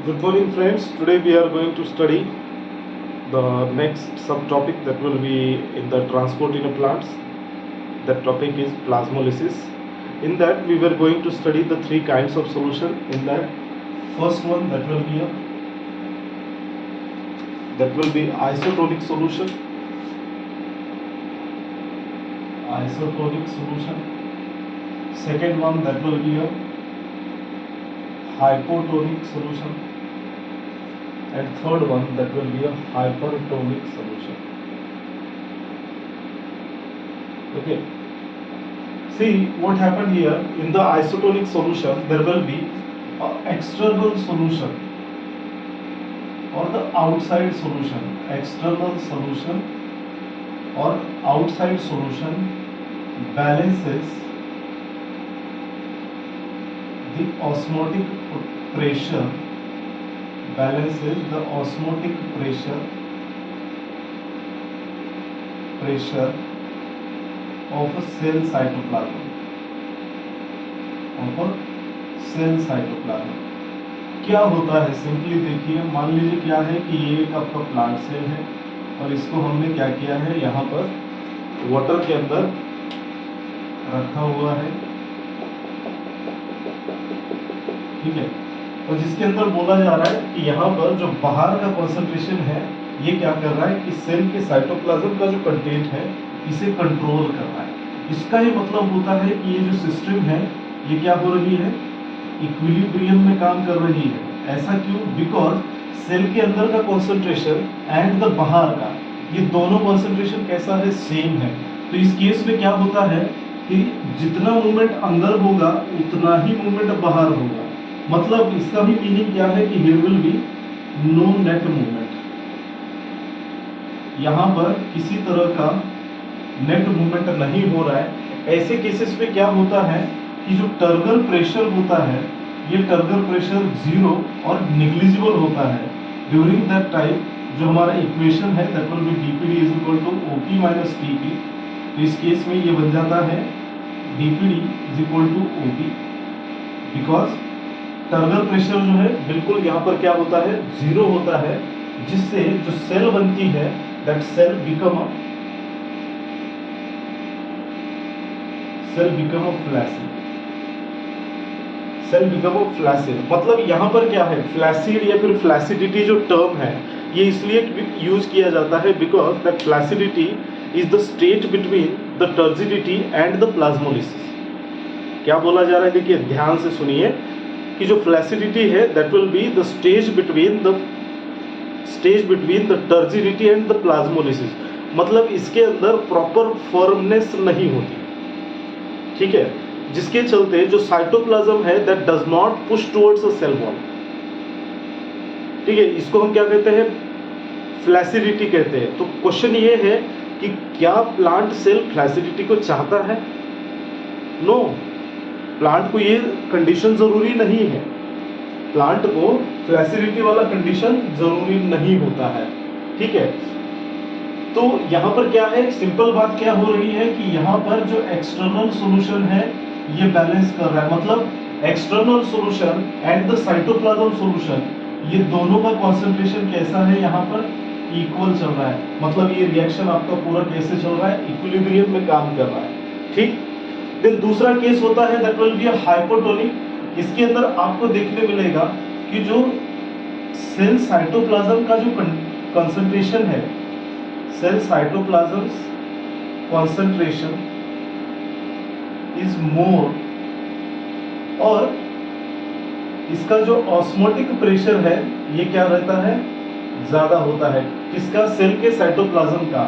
Good morning, friends. Today we are going to study the next subtopic that will be in the transport in a plants. That topic is plasmolysis. In that we were going to study the three kinds of solution. In that first one that will be isotonic solution. Isotonic solution. Second one that will be a hypotonic solution, and third one that will be a hypertonic solution. Okay, see what happened here. In the isotonic solution there will be an external solution or the outside solution. External solution or outside solution balances the osmotic pressure, of a cell cytoplasm, क्या होता है simply देखिए, मान लीजिए क्या है कि ये एक आपका प्लांट सेल है और इसको हमने क्या किया है, यहाँ पर वाटर के अंदर रखा हुआ है, ठीक है। और जिसके अंदर बोला जा रहा है कि यहाँ पर जो बाहर का कॉन्सेंट्रेशन है ये क्या कर रहा है कि सेल के साइटोप्लाज्म का जो कंटेंट है इसे कंट्रोल कर रहा है। इसका ही मतलब होता है कि ये जो सिस्टम है ये क्या हो रही है, इक्विलिब्रियम में काम कर रही है। ऐसा क्यों? बिकॉज सेल के अंदर का कॉन्सेंट्रेशन एंड द बाहर का, ये दोनों कॉन्सेंट्रेशन कैसा है, सेम है। तो इस केस में क्या होता है कि जितना मूवमेंट अंदर होगा उतना ही मूवमेंट बाहर होगा। मतलब इसका भी मीनिंग क्या है कि here will be no net movement, यहाँ पर किसी तरह का नेट मूवमेंट नहीं हो रहा है। ऐसे केसेस में क्या होता है कि जो टर्गर प्रेशर होता है ये टर्गर प्रेशर जीरो और निग्लिजिबल होता है। ड्यूरिंग दैट टाइम जो हमारा इक्वेशन है that will be dPd is equal to OP minus TP। तो इस केस में ये बन जाता है dPd is equal to OP, because turgor pressure जो है बिल्कुल यहाँ पर क्या होता है, जीरो होता है, जिससे जो सेल बनती है that cell become a flaccid. मतलब यहाँ पर क्या है, फ्लैसिड या फिर फ्लैसिडिटी जो टर्म है ये इसलिए यूज किया जाता है because that flaccidity is the state between the turgidity and the plasmolysis. क्या बोला जा रहा है, देखिए ध्यान से सुनिए कि जो फ्लैसिडिटी है that will be the stage between the turgidity and the plasmolysis. मतलब इसके अंदर प्रॉपर फर्मनेस नहीं होती, ठीक है, जिसके चलते जो साइटोप्लाज्म है that does not push towards a cell wall, ठीक है। इसको हम क्या कहते हैं, फ्लैसिडिटी कहते हैं। तो क्वेश्चन ये है कि क्या प्लांट सेल फ्लैसिडिटी को चाहता है? नो, प्लांट को ये कंडीशन जरूरी नहीं है, प्लांट को फ्लैसिडिटी वाला कंडीशन जरूरी नहीं होता है, ठीक है। तो यहाँ पर क्या है, सिंपल बात क्या हो रही है कि यहाँ पर जो एक्सटर्नल सॉल्यूशन है ये बैलेंस कर रहा है। मतलब external solution and the cytoplasm solution ये दोनों का कॉन्सेंट्रेशन कैसा है, यहाँ पर इक्वल चल रहा है। मतलब ये रिएक्शन आपका पूरा कैसे चल रहा है, इक्विलिब्रियम में काम कर रहा है, ठीक। देन दूसरा केस होता है that will be a hypotonic. इसके अंदर आपको देखने मिलेगा कि जो सेल साइटोप्लाज्म का जो कंसंट्रेशन है, cell cytoplasm concentration is more, और इसका जो ऑस्मोटिक प्रेशर है ये क्या रहता है, ज्यादा होता है। किसका, सेल के साइटोप्लाज्म का,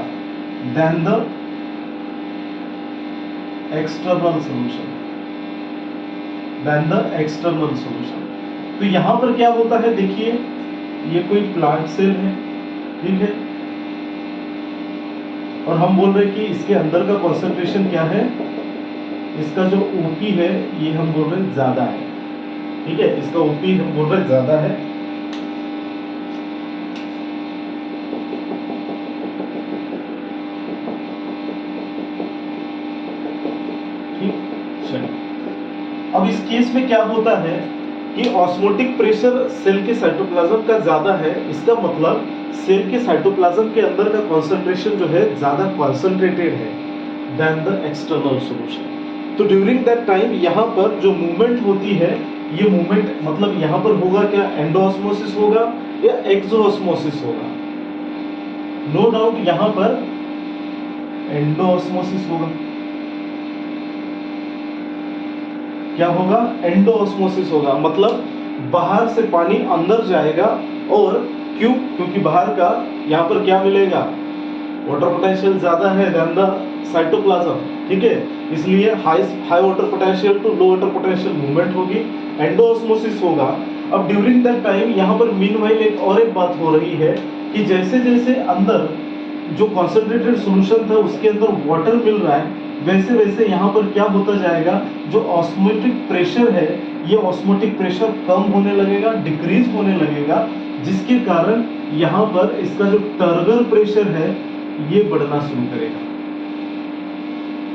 देन द एक्सटर्नल सॉल्यूशन। तो यहां पर क्या होता है, देखिए ये कोई प्लांट सेल है, ठीक है, और हम बोल रहे हैं कि इसके अंदर का कॉन्सेंट्रेशन क्या है, इसका जो OP है ये हम बोल रहे हैं ज्यादा है, ठीक है, इसका OP हम बोल रहे हैं ज्यादा है। अब इस केस में क्या होता है कि ऑस्मोटिक प्रेशर सेल के साइटोप्लाज्म का ज्यादा है, इसका मतलब सेल के साइटोप्लाज्म के अंदर का कॉन्सेंट्रेशन जो है ज्यादा कॉन्सेंट्रेटेड है देन द एक्सटर्नल सॉल्यूशन। तो ड्यूरिंग दैट टाइम यहाँ पर जो मूवमेंट होती है, ये मूवमेंट मतलब यहाँ पर होगा क्या, एंडोऑस्मोसिस होगा या एक्सोऑस्मोसिस होगा। नो डाउट यहाँ पर एंडोऑस्मोसिस होगा। क्या होगा, एंडोऑस्मोसिस होगा, मतलब बाहर से पानी अंदर जाएगा। और क्यों, क्योंकि बाहर का यहाँ पर क्या मिलेगा, वाटर पोटेंशियल ज्यादा है देन द साइटोप्लाज्म, ठीक है, इसलिए high water potential to low water potential movement होगी, एंडोऑस्मोसिस होगा। अब ड्यूरिंग दैट टाइम यहाँ पर मीनवाइल एक बात हो रही है कि जैसे जैसे अंदर जो कॉन्सेंट्रेटेड सॉल्यूशन था उसके अंदर वाटर मिल रहा है, वैसे वैसे यहाँ पर क्या होता जाएगा, जो ऑस्मोटिक प्रेशर है ये ऑस्मोटिक प्रेशर कम होने लगेगा, डिक्रीज होने लगेगा, जिसके कारण यहाँ पर इसका जो टर्गर प्रेशर है ये बढ़ना शुरू करेगा।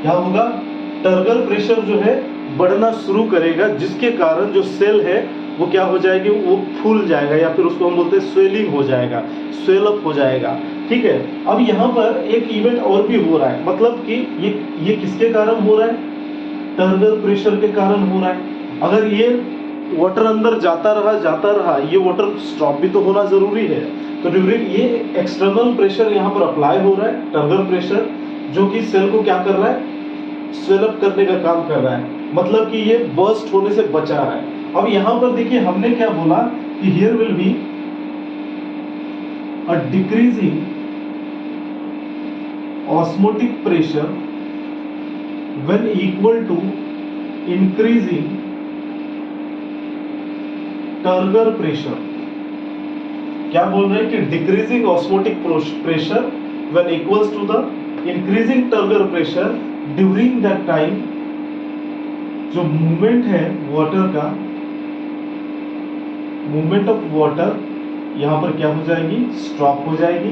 क्या होगा, टर्गर प्रेशर जो है बढ़ना शुरू करेगा, जिसके कारण जो सेल है वो क्या हो जाएगी, वो फूल जाएगा, या फिर उसको हम बोलते हैं स्वेलिंग हो जाएगा, स्वेल अप हो जाएगा, ठीक है। अब यहाँ पर एक इवेंट और भी हो रहा है, मतलब कि ये किसके कारण हो रहा है, टर्गर प्रेशर के कारण हो रहा है। अगर ये वाटर अंदर जाता रहा, ये वाटर स्टॉप भी तो होना जरूरी है। तो ड्यूरिंग ये एक्सटर्नल प्रेशर यहाँ पर अप्लाई हो रहा है, टर्गर प्रेशर, जो कि सेल को क्या कर रहा है, स्वेल अप करने का काम कर रहा है, मतलब कि ये बर्स्ट होने से बचा रहा है। अब यहाँ पर देखिए हमने क्या बोला कि here will be a decreasing osmotic pressure when equal to increasing turgor pressure. क्या बोल रहे हैं कि decreasing osmotic pressure when equals to the increasing turgor pressure, during that time जो मूवमेंट है वाटर का, मूवमेंट ऑफ वाटर यहाँ पर क्या हो जाएगी, स्टॉप हो जाएगी।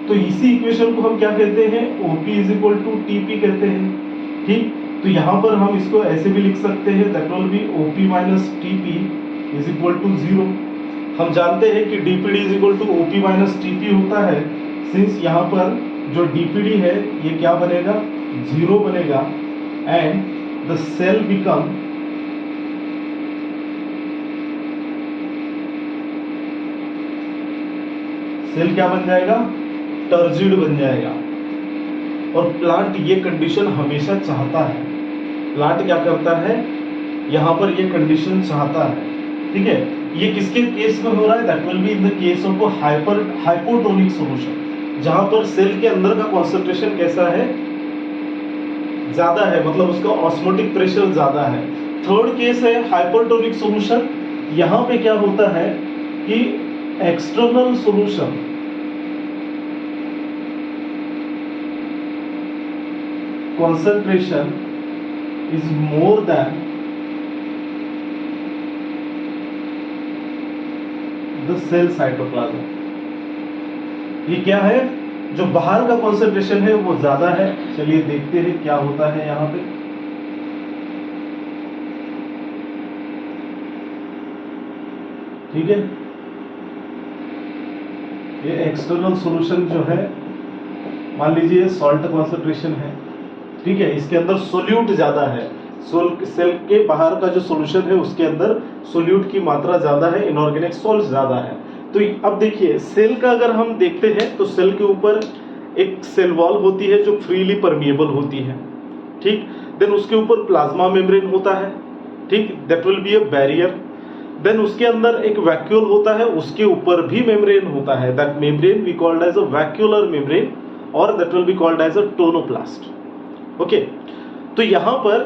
तो इसी इक्वेशन को हम क्या कहते हैं, OP is equal to TP कहते हैं, ठीक। तो यहाँ पर हम इसको ऐसे भी लिख सकते हैं, that will be OP minus TP is equal to 0। हम जानते हैं कि DPD is equal to OP minus TP होता है, सिंस यहाँ पर जो DPD है ये क्या बनेगा, 0 बनेगा, and the cell become cell क्या बन जाएगा, टर्जिड बन जाएगा। और प्लांट ये कंडीशन हमेशा चाहता है, प्लांट क्या करता है, यहाँ पर ये कंडीशन चाहता है, ठीक है। ये किसके केस में हो रहा है, that will be in the case of hypotonic solution, जहां पर सेल के अंदर का कॉन्सेंट्रेशन कैसा है, ज्यादा है, मतलब उसका ऑस्मोटिक प्रेशर ज्यादा है। थर्ड केस है हाइपरटोनिक सॉल्यूशन, यहाँ पे क्या होता है कि external solution concentration is more than the cell cytoplasm। ये क्या है, जो बाहर का concentration है वो ज्यादा है। चलिए देखते हैं क्या होता है यहाँ पे। ठीक है, ये एक्सटर्नल सॉल्यूशन जो है, मान लीजिए सॉल्ट कॉन्सेंट्रेशन है, ठीक है, इसके अंदर सोल्यूट ज्यादा है, सेल के बाहर का जो सॉल्यूशन है उसके अंदर सोल्यूट की मात्रा ज्यादा है, इनऑर्गेनिक सॉल्ट ज्यादा है। तो अब देखिए सेल का अगर हम देखते हैं तो सेल के ऊपर एक सेल वॉल होती है जो फ्रीली परमिएबल होती है, ठीक। देन उसके ऊपर प्लाज्मा मेम्ब्रेन होता है, ठीक, that will be a barrier. Then उसके अंदर एक वैक्यूल होता है, उसके ऊपर भी मेम्ब्रेन होता है, that membrane we called as a vacuolar membrane और that will be called as a tonoplast. Okay, तो यहां पर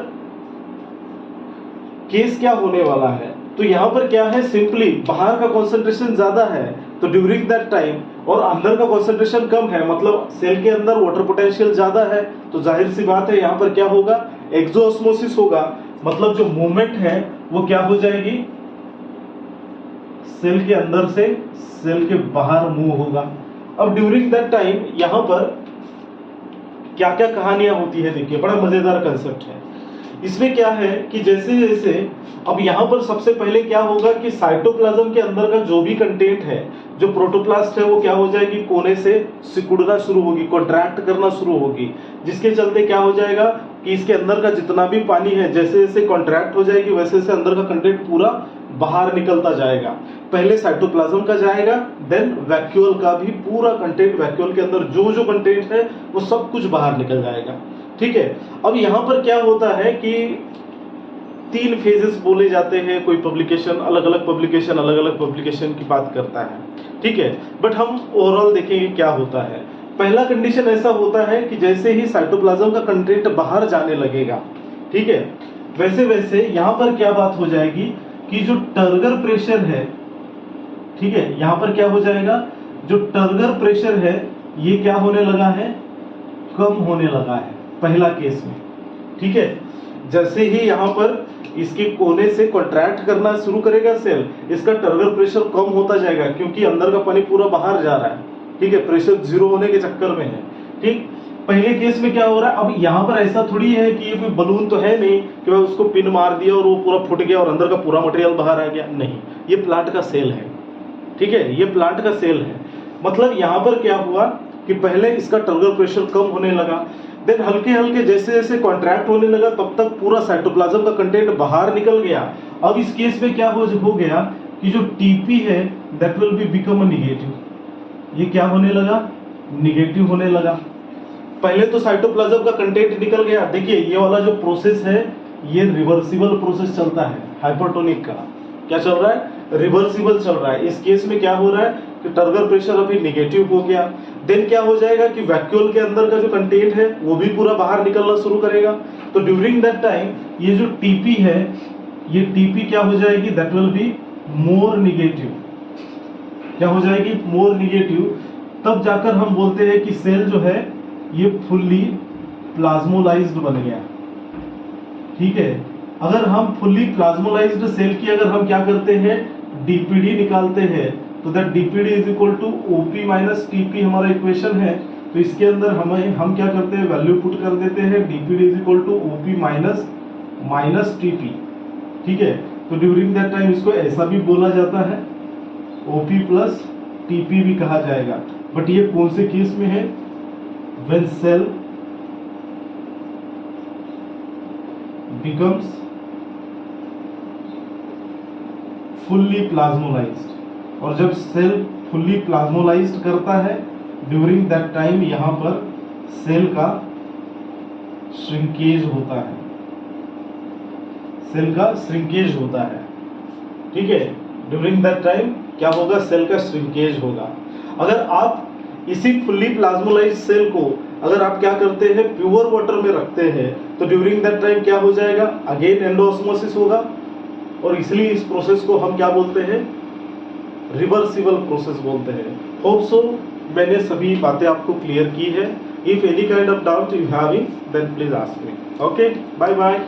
केस क्या होने वाला है, तो यहां पर क्या है, सिंपली बाहर का कंसंट्रेशन ज्यादा है तो ड्यूरिंग दैट टाइम, और अंदर का कंसंट्रेशन कम है, मतलब सेल के अंदर वाटर पोटेंशियल ज्यादा है, तो जाहिर सी बात है यहां पर क्या होगा, एक्सोऑस्मोसिस होगा, मतलब जो मूवमेंट है वो क्या हो जाएगी, सेल के अंदर से सेल के बाहर मूव होगा। अब ड्यूरिंग दैट टाइम यहां पर क्या क्या कहानियां होती है, देखिए बड़ा मजेदार कंसेप्ट है। इसमें क्या है कि जैसे जैसे अब यहाँ पर सबसे पहले क्या होगा कि साइटोप्लाज्म के अंदर का जो भी कंटेंट है, जो प्रोटोप्लास्ट है, वो क्या हो जाएगी, कोने से सिकुड़ना शुरू होगी, कॉन्ट्रैक्ट करना शुरू होगी, जिसके चलते क्या हो जाएगा कि इसके अंदर का जितना भी पानी है जैसे जैसे कॉन्ट्रैक्ट हो जाएगी वैसे वैसे अंदर का कंटेंट पूरा बाहर निकलता जाएगा। पहले साइटोप्लाज्म का जाएगा, देन वैक्यूल का भी पूरा कंटेंट, वैक्यूल के अंदर जो जो कंटेंट है वो सब कुछ बाहर निकल जाएगा। ठीक है, अब यहाँ पर क्या होता है कि 3 फेजेस बोले जाते हैं, कोई पब्लिकेशन अलग अलग पब्लिकेशन की बात करता है। ठीक है, बट हम ओवरऑल देखेंगे क्या होता है। पहला कंडीशन ऐसा होता है कि जैसे ही साइटोप्लाज्म का कंटेंट बाहर जाने लगेगा, ठीक है, वैसे वैसे यहाँ पर क्या बात हो जाएगी कि जो टर्गर प्रेशर है, ठीक है, यहाँ पर क्या हो जाएगा, जो टर्गर प्रेशर है ये क्या होने लगा है, कम होने लगा है पहला केस में। ठीक है, जैसे ही यहाँ पर इसके कोने से कॉन्ट्रैक्ट करना शुरू करेगा सेल, इसका टर्गर प्रेशर कम होता जाएगा क्योंकि अंदर का पानी पूरा बाहर जा रहा है। ठीक है, प्रेशर 0 होने के चक्कर में है। ठीक, पहले केस में क्या हो रहा है, अब यहाँ पर ऐसा थोड़ी है कि ये कोई बलून तो है नहीं कि मैं उसको पिन मार दिया और वो पूरा फूट गया और अंदर का पूरा मटेरियल बाहर आ गया, नहीं, ये प्लांट का सेल है। ठीक है, ये प्लांट का सेल है। मतलब यहाँ पर क्या हुआ कि पहले इसका टर्गर प्रेशर कम होने लगा, देन हल्के हल्के जैसे जैसे कॉन्ट्रैक्ट होने लगा तब तक पूरा साइटोप्लाज्म का कंटेंट बाहर निकल गया। अब इस केस में क्या हो गया कि जो टीपी है that will be become negative, ये क्या होने लगा, निगेटिव होने लगा। पहले तो साइटोप्लाज्म का कंटेंट निकल गया। देखिए ये वाला जो प्रोसेस है ये रिवर्सिबल प्रोसेस चलता है, हाइपरटोनिक का क्या चल रहा है, रिवर्सिबल चल रहा है। इस केस में क्या हो रहा है कि टर्गर प्रेशर अभी निगेटिव हो गया, देन क्या हो जाएगा कि वैक्यूल के अंदर का जो कंटेंट है वो भी पूरा बाहर निकलना शुरू करेगा। तो ड्यूरिंग दैट टाइम ये जो टीपी है, ये टीपी क्या हो जाएगी, that will be more negative, क्या हो जाएगी, मोर निगेटिव। तब जाकर हम बोलते हैं कि सेल जो है ये फुल्ली प्लाज्मोलाइज्ड बन गया। ठीक है, अगर हम फुल्ली प्लाज्मोलाइज्ड सेल की अगर हम क्या करते हैं, डीपीडी निकालते हैं, तो that DPD is equal to OP minus TP हमारा इक्वेशन है। तो इसके अंदर हम क्या करते हैं, वैल्यू पुट कर देते हैं, DPD is equal to OP minus TP. ठीक है, तो ड्यूरिंग दैट टाइम इसको ऐसा भी बोला जाता है, ओपी प्लस टीपी भी कहा जाएगा। बट ये कौन से केस में है, when cell becomes fully plasmolized, और जब सेल फुल्ली प्लाज्मोलाइज्ड करता है ड्यूरिंग दैट टाइम यहाँ पर सेल का श्रिंकेज होता है, सेल का श्रिंकेज होता है। ठीक है, ड्यूरिंग दैट टाइम क्या होगा, सेल का श्रिंकेज होगा। अगर आप इसी फुल्ली प्लाज्मोलाइज्ड सेल को अगर आप क्या करते हैं, प्योर वाटर में रखते हैं, तो ड्यूरिंग दैट टाइम क्या हो जाएगा, अगेन एंडोऑस्मोसिस होगा, और इसलिए इस प्रोसेस को हम क्या बोलते हैं, रिवर्सिबल प्रोसेस बोलते हैं। होप सो मैंने सभी बातें आपको क्लियर की है। If any kind of doubt you having then please ask me. Okay, bye bye.